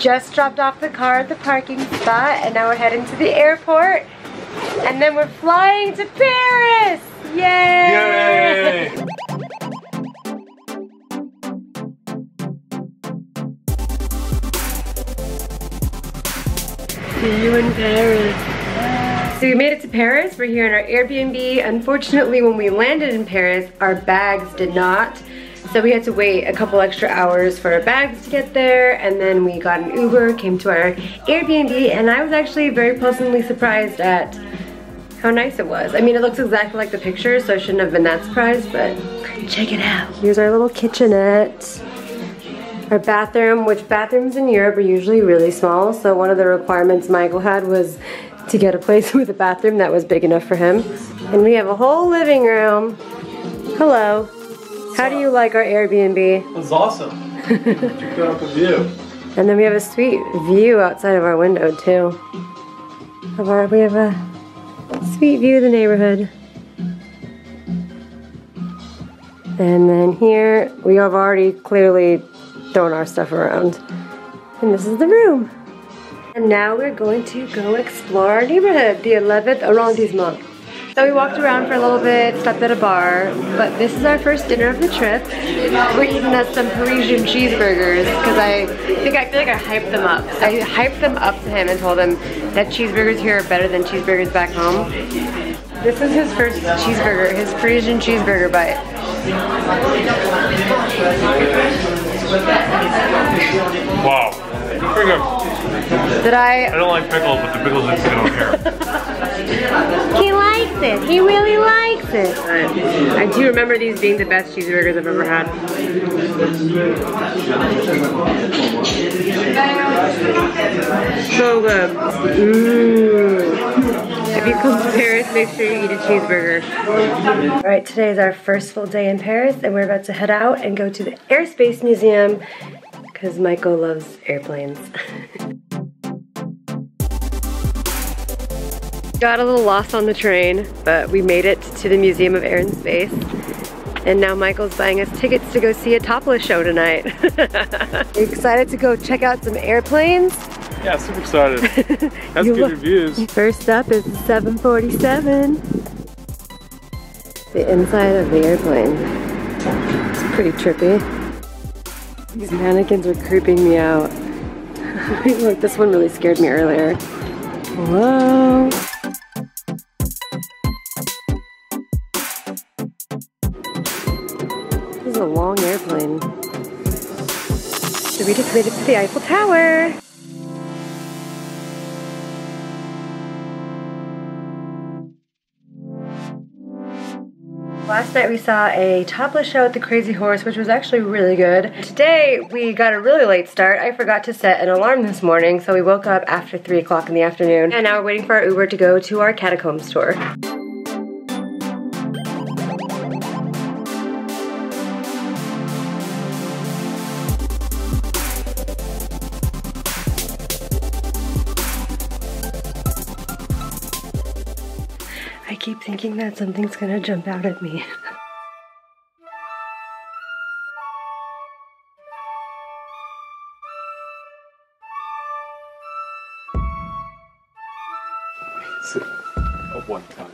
just dropped off the car at the parking spot and now we're heading to the airport. And then we're flying to Paris! Yay! Yay! See you in Paris. So we made it to Paris. We're here in our Airbnb. Unfortunately, when we landed in Paris, our bags did not. So we had to wait a couple extra hours for our bags to get there, and then we got an Uber, came to our Airbnb, and I was actually very pleasantly surprised at how nice it was. I mean, it looks exactly like the picture, so I shouldn't have been that surprised, but check it out. Here's our little kitchenette. Our bathroom, which bathrooms in Europe are usually really small, so one of the requirements Michael had was to get a place with a bathroom that was big enough for him. And we have a whole living room. Hello. How do you like our Airbnb? It was awesome. Check out the view. And then we have a sweet view outside of our window too. We have a sweet view of the neighborhood. And then here we have already clearly thrown our stuff around. And this is the room. And now we're going to go explore our neighborhood, the 11th Arrondissement. So we walked around for a little bit, stopped at a bar, but this is our first dinner of the trip. We're eating us some Parisian cheeseburgers because I feel like I hyped them up. I hyped them up to him and told him that cheeseburgers here are better than cheeseburgers back home. This is his first cheeseburger, his Parisian cheeseburger bite. Wow. I don't like pickles, but the pickles just don't care. He likes it. He really likes it. I do remember these being the best cheeseburgers I've ever had. So good. If you come to Paris, make sure you eat a cheeseburger. Alright, today is our first full day in Paris and we're about to head out and go to the Airspace Museum because Michael loves airplanes. Got a little lost on the train, but we made it to the Museum of Air and Space. And now Michael's buying us tickets to go see a topless show tonight. You excited to go check out some airplanes? Yeah, super excited. That's good reviews. First up is the 747. The inside of the airplane. It's pretty trippy. These mannequins are creeping me out. Look, this one really scared me earlier. Whoa. This is a long airplane. So we just made it to the Eiffel Tower. Last night we saw a topless show at the Crazy Horse, which was actually really good. Today we got a really late start. I forgot to set an alarm this morning, so we woke up after 3 o'clock in the afternoon. And now we're waiting for our Uber to go to our catacombs tour. I keep thinking that something's gonna jump out at me. Of one time.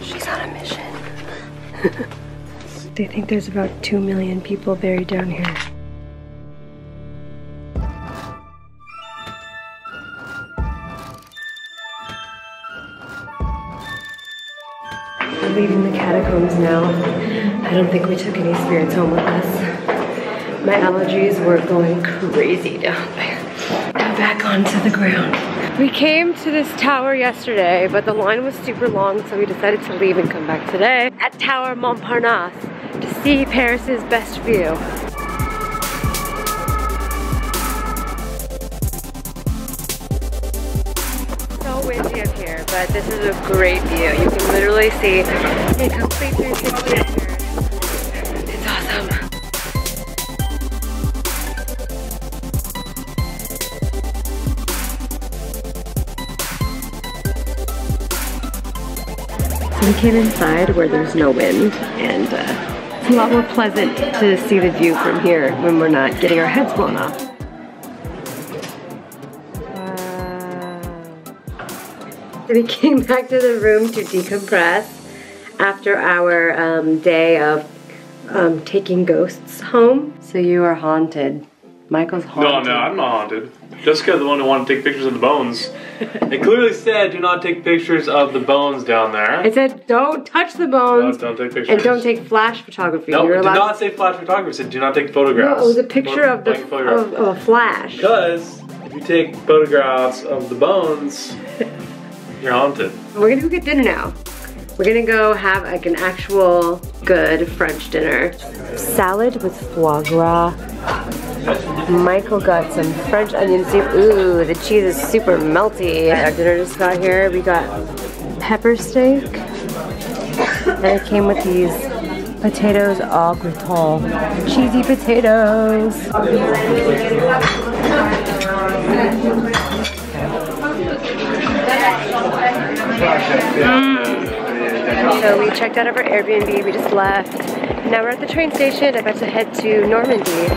She's on a mission. They think there's about 2 million people buried down here. We're leaving the catacombs now. I don't think we took any spirits home with us. My allergies were going crazy down there. Now back onto the ground. We came to this tower yesterday, but the line was super long, so we decided to leave and come back today at Tower Montparnasse to see Paris's best view. So windy up here, but this is a great view. You can literally see a complete 360 up here. It's awesome. We came inside where there's no wind, and It's a lot more pleasant to see the view from here when we're not getting our heads blown off. So we came back to the room to decompress after our day of taking ghosts home. So you are haunted. Michael's haunted. No, I'm not haunted. Jessica's the one who wanted to take pictures of the bones. It clearly said, do not take pictures of the bones down there. It said, don't touch the bones. No, don't take pictures. And don't take flash photography. No, it did not say flash photography. It said, do not take photographs. No, it was a picture of a flash. Because if you take photographs of the bones, you're haunted. We're gonna go get dinner now. We're gonna go have like an actual good French dinner. Salad with foie gras. Michael got some French onion soup. Ooh, the cheese is super melty. Our dinner just got here. We got pepper steak. And it came with these potatoes au gratin. Cheesy potatoes. So we checked out of our Airbnb, we just left. Now we're at the train station, about to head to Normandy.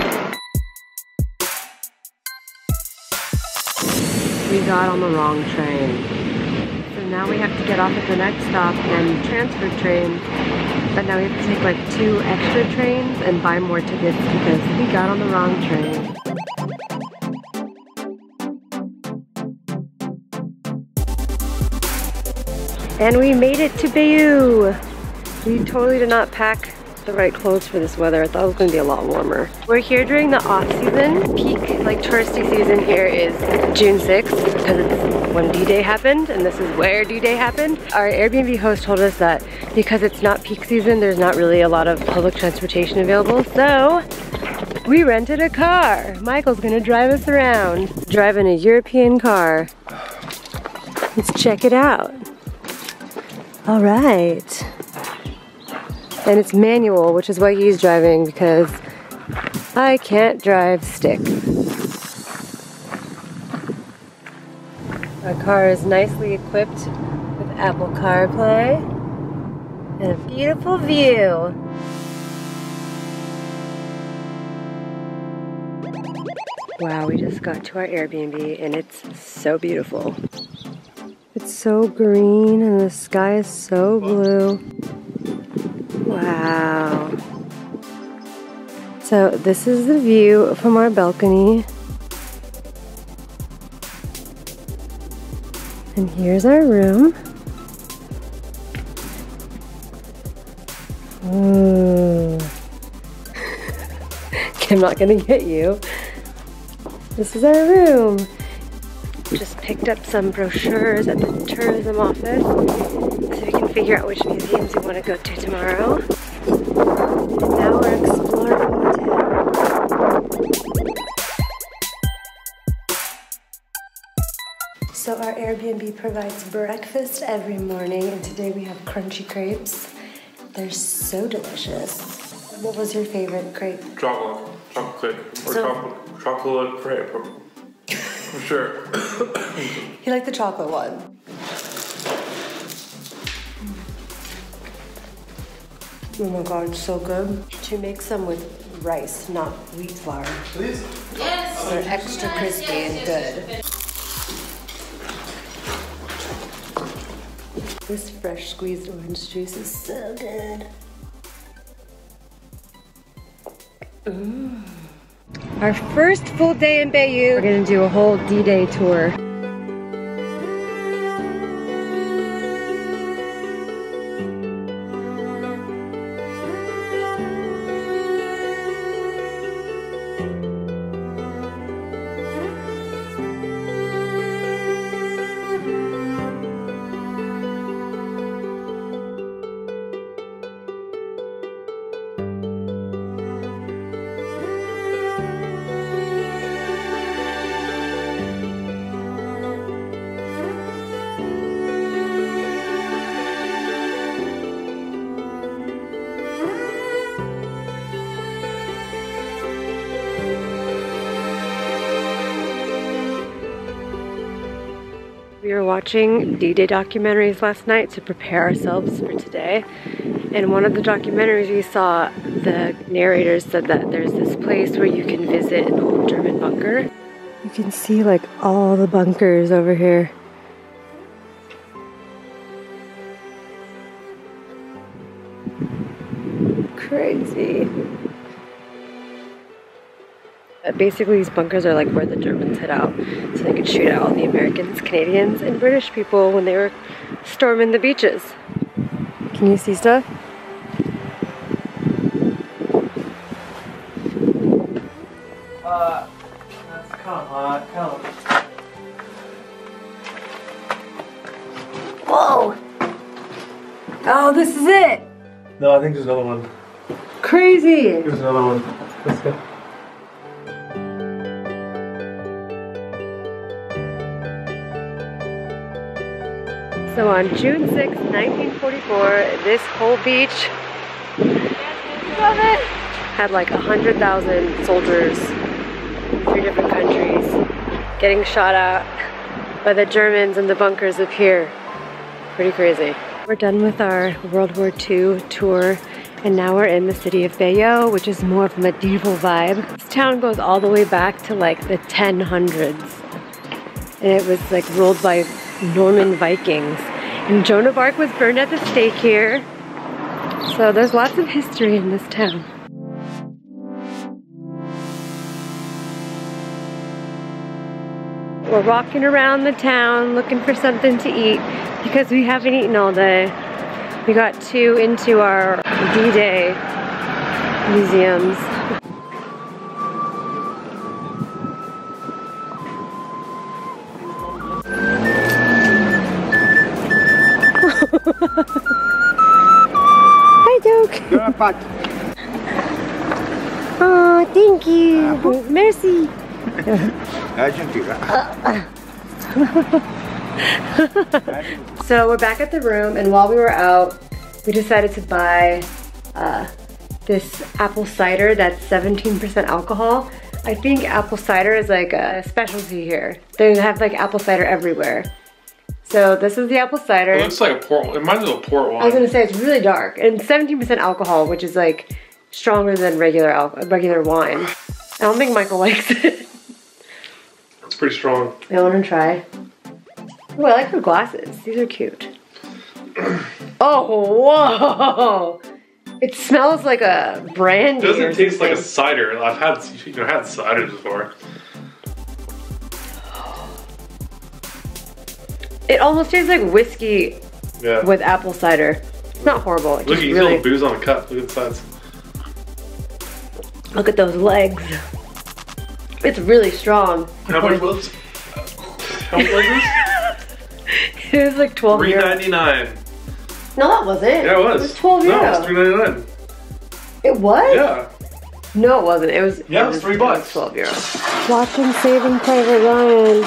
We got on the wrong train. So now we have to get off at the next stop and transfer train. But now we have to take like 2 extra trains and buy more tickets because we got on the wrong train. And we made it to Bayeux. We totally did not pack the right clothes for this weather. I thought it was going to be a lot warmer. We're here during the off season. Peak, like touristy season here is June 6th because it's when D-Day happened and this is where D-Day happened. Our Airbnb host told us that because it's not peak season, there's not really a lot of public transportation available. So we rented a car. Michael's going to drive us around. Driving a European car. Let's check it out. All right. And it's manual, which is why he's driving because I can't drive stick. Our car is nicely equipped with Apple CarPlay and a beautiful view. Wow, we just got to our Airbnb and it's so beautiful. It's so green and the sky is so blue. Wow. So this is the view from our balcony. And here's our room. Ooh. I'm not gonna get you. This is our room. Just picked up some brochures at the tourism office so we can figure out which museums we want to go to tomorrow. And now we're exploring the town. So our Airbnb provides breakfast every morning and today we have crunchy crepes. They're so delicious. What was your favorite crepe? Chocolate cake, or chocolate crepe. For sure. You like the chocolate one? Oh my god, it's so good. To make some with rice, not wheat flour. Please? Yes. They're extra crispy and good. This fresh squeezed orange juice is so good. Our first full day in Bayeux. We're gonna do a whole D-Day tour. watching D-Day documentaries last night to prepare ourselves for today. And one of the documentaries we saw, the narrator said that there's this place where you can visit an old German bunker. You can see like all the bunkers over here. Crazy. Basically, these bunkers are like where the Germans hid out so they could shoot out all the Americans, Canadians, and British people when they were storming the beaches. Can you see stuff? That's kind of hot. Whoa! Oh, this is it! No, I think there's another one. Crazy! There's another one. Let's go. So on June 6, 1944, this whole beach love it, had like 100,000 soldiers from 3 different countries getting shot at by the Germans in the bunkers up here. Pretty crazy. We're done with our World War II tour, and now we're in the city of Bayeux, which is more of a medieval vibe. This town goes all the way back to like the 1000s, and it was like ruled by Norman Vikings. And Joan of Arc was burned at the stake here. So there's lots of history in this town. We're walking around the town looking for something to eat because we haven't eaten all day. We got too into our D-Day museums. Hi, Doc. Oh, thank you. Merci. So we're back at the room, and while we were out, we decided to buy this apple cider that's 17% alcohol. I think apple cider is like a specialty here. They have like apple cider everywhere. So this is the apple cider. It looks like a port. It reminds me of a port wine. I was gonna say it's really dark and 17% alcohol, which is like stronger than regular wine. I don't think Michael likes it. It's pretty strong. I want to try. Oh, I like her glasses. These are cute. Oh, whoa! It smells like a brandy. It doesn't taste like a cider. I've had ciders before. It almost tastes like whiskey with apple cider. It's not horrible. Look, you feel the booze on the cup. Look at the sides. Look at those legs. It's really strong. How much was it? How much was this? It was like 12 euros. $3.99. No, that wasn't. Yeah, it was. It was 12 euros. No, it was $3.99. It was? Yeah. No, it wasn't. It was. Yeah, it was $3. 12 euros. Watching Saving Private Ryan.